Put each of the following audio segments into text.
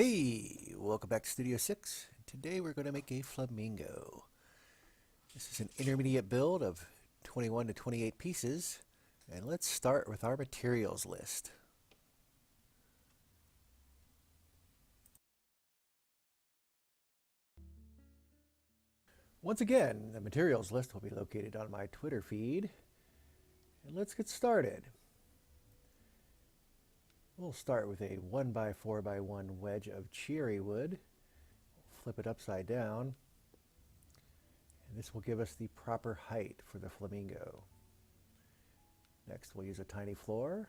Hey, welcome back to Studio 6. Today we're going to make a flamingo. This is an intermediate build of 21 to 28 pieces, and let's start with our materials list. Once again, the materials list will be located on my Twitter feed, and let's get started. We'll start with a 1x4x1 wedge of cherry wood. Flip it upside down, and this will give us the proper height for the flamingo. Next, we'll use a tiny floor,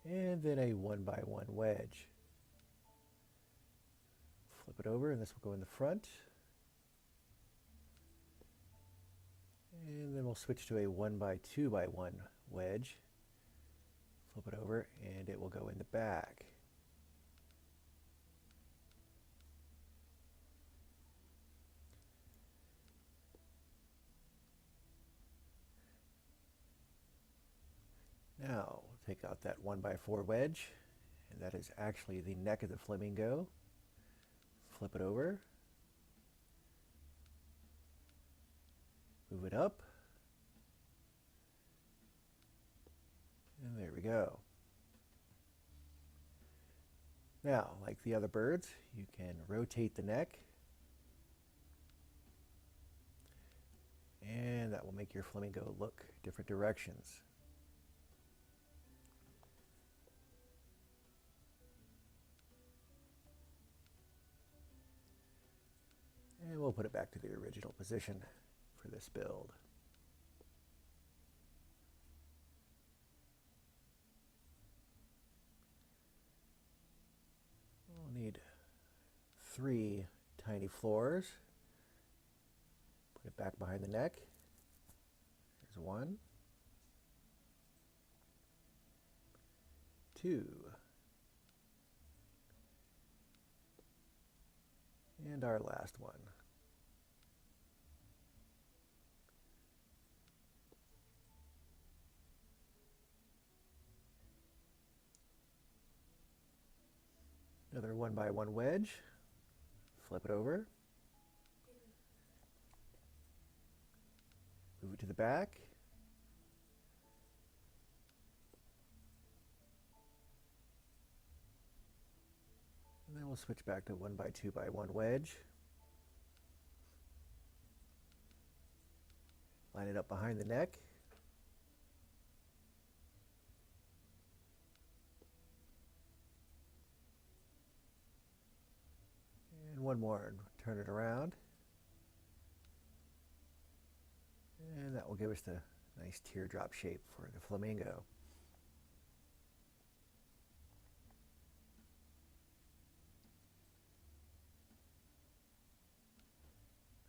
and then a 1x1 wedge. Flip it over, and this will go in the front. And then we'll switch to a 1x2x1 wedge. Flip it over, and it will go in the back. Now, take out that 1x4 wedge, and that is actually the neck of the flamingo. Flip it over. Move it up. And there we go. Now, like the other birds, you can rotate the neck. And that will make your flamingo look different directions. And we'll put it back to the original position for this build. We'll need 3 tiny floors. Put it back behind the neck. There's 1, 2, and our last one. Another 1x1 wedge. Flip it over. Move it to the back. And then we'll switch back to 1x2x1 wedge. Line it up behind the neck. And one more, and turn it around. And that will give us the nice teardrop shape for the flamingo.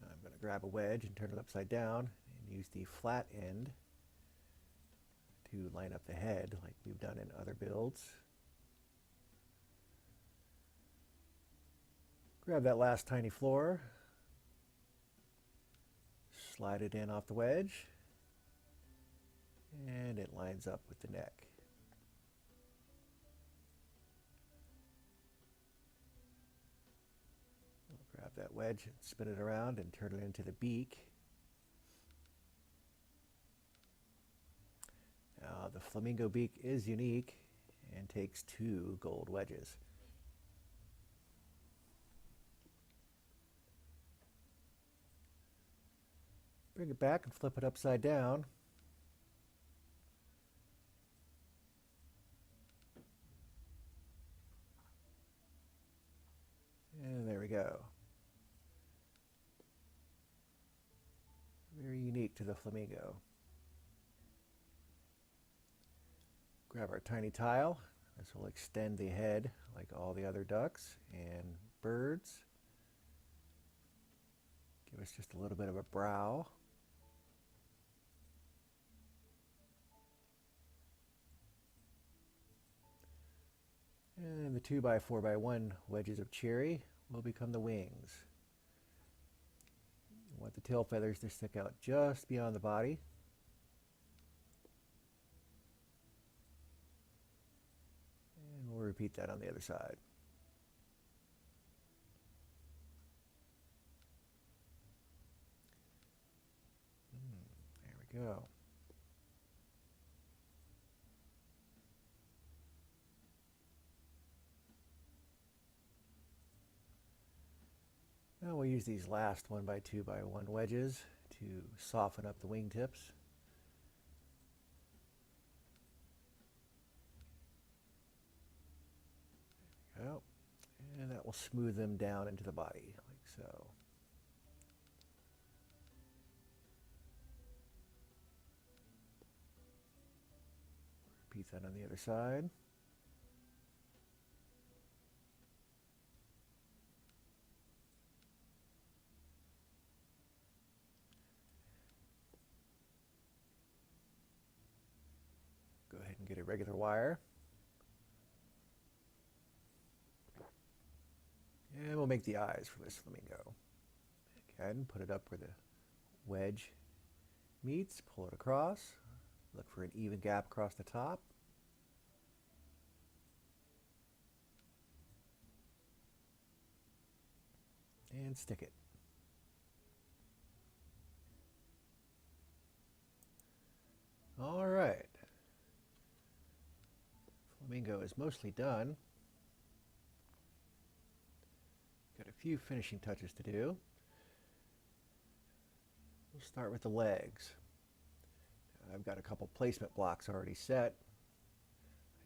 I'm going to grab a wedge and turn it upside down and use the flat end to line up the head like we've done in other builds. Grab that last tiny floor, slide it in off the wedge, and it lines up with the neck. We'll grab that wedge and spin it around and turn it into the beak. Now the flamingo beak is unique and takes 2 gold wedges. Bring it back and flip it upside down. And there we go. Very unique to the flamingo. Grab our tiny tile. This will extend the head like all the other ducks and birds. Give us just a little bit of a brow. And the 2x4x1 wedges of cherry will become the wings. You want the tail feathers to stick out just beyond the body. we'll repeat that on the other side. There we go. Now we'll use these last 1x2x1 wedges to soften up the wingtips. There we go. And that will smooth them down into the body, like so. Repeat that on the other side. Go ahead and get a regular wire. And we'll make the eyes for this flamingo. Again, put it up where the wedge meets, pull it across, look for an even gap across the top. And stick it. All right. Flamingo is mostly done. Got a few finishing touches to do. We'll start with the legs. I've got a couple placement blocks already set.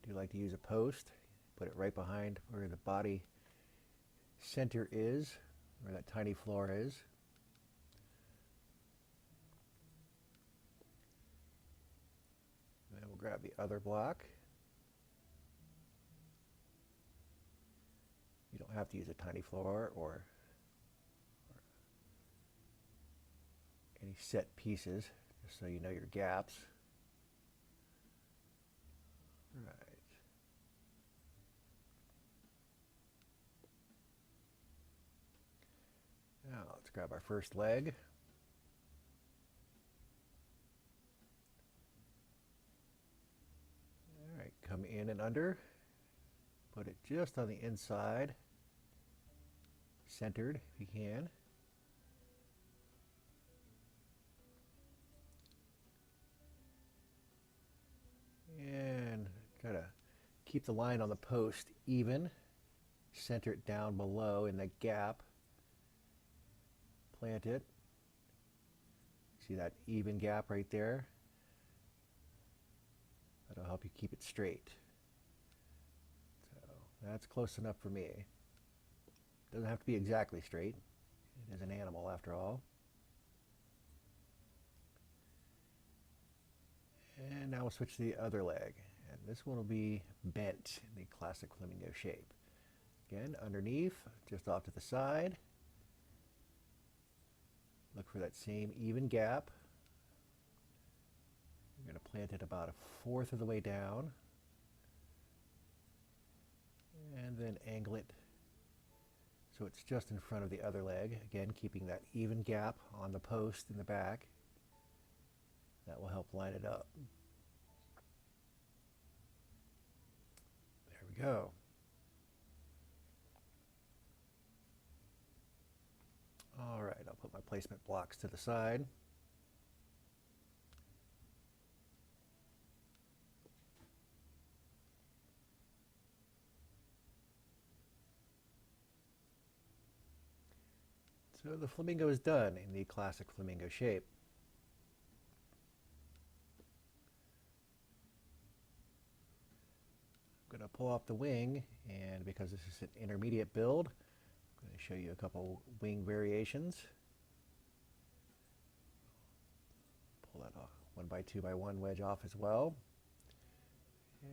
I do like to use a post. Put it right behind where the body center is, where that tiny floor is. And then we'll grab the other block. You don't have to use a tiny floor or any set pieces, just so you know your gaps. All right. Now let's grab our first leg. All right, come in and under. Put it just on the inside, centered if you can. And try to keep the line on the post even. Center it down below in the gap. Plant it. See that even gap right there? That'll help you keep it straight. So that's close enough for me. Doesn't have to be exactly straight. It is an animal after all. And now we'll switch to the other leg. And this one will be bent in the classic flamingo shape. Again, underneath, just off to the side. Look for that same even gap. You're going to plant it about 1/4 of the way down. And then angle it so it's just in front of the other leg. Again, keeping that even gap on the post in the back. That will help line it up. There we go. All right, I'll put my placement blocks to the side. So the flamingo is done in the classic flamingo shape. I'm going to pull off the wing, and because this is an intermediate build, I'm going to show you a couple wing variations. Pull that 1x2x1 wedge off as well.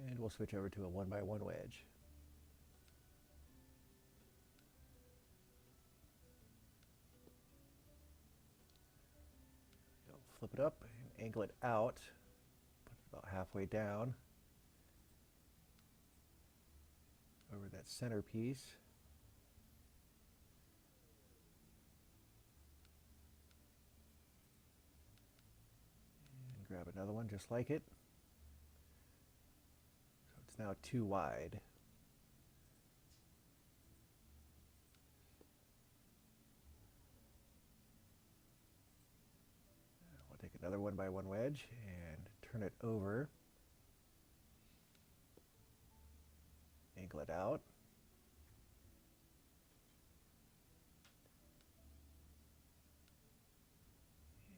And we'll switch over to a 1x1 wedge. Flip it up and angle it out, put it about halfway down over that center piece. And grab another one just like it. So it's now too wide. another 1x1 wedge and turn it over. Angle it out.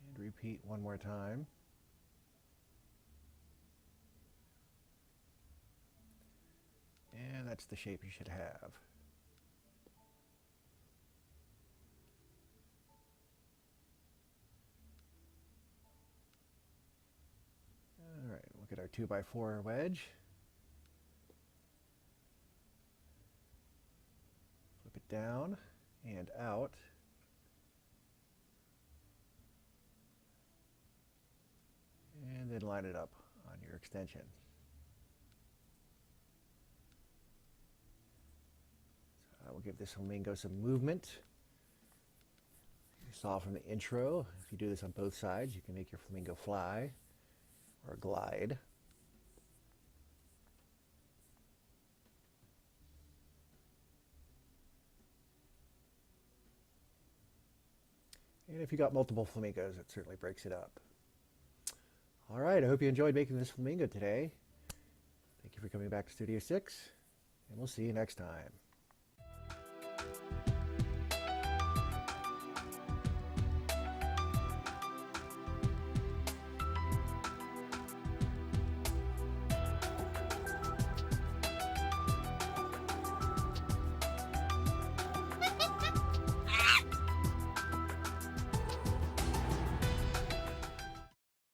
And repeat one more time. And that's the shape you should have. All right, look at our 2x4 wedge. Flip it down and out. And then line it up on your extension. So I will give this flamingo some movement. You saw from the intro, if you do this on both sides, you can make your flamingo fly or glide. And if you got multiple flamingos, it certainly breaks it up. All right, I hope you enjoyed making this flamingo today. Thank you for coming back to Studio 6, and we'll see you next time.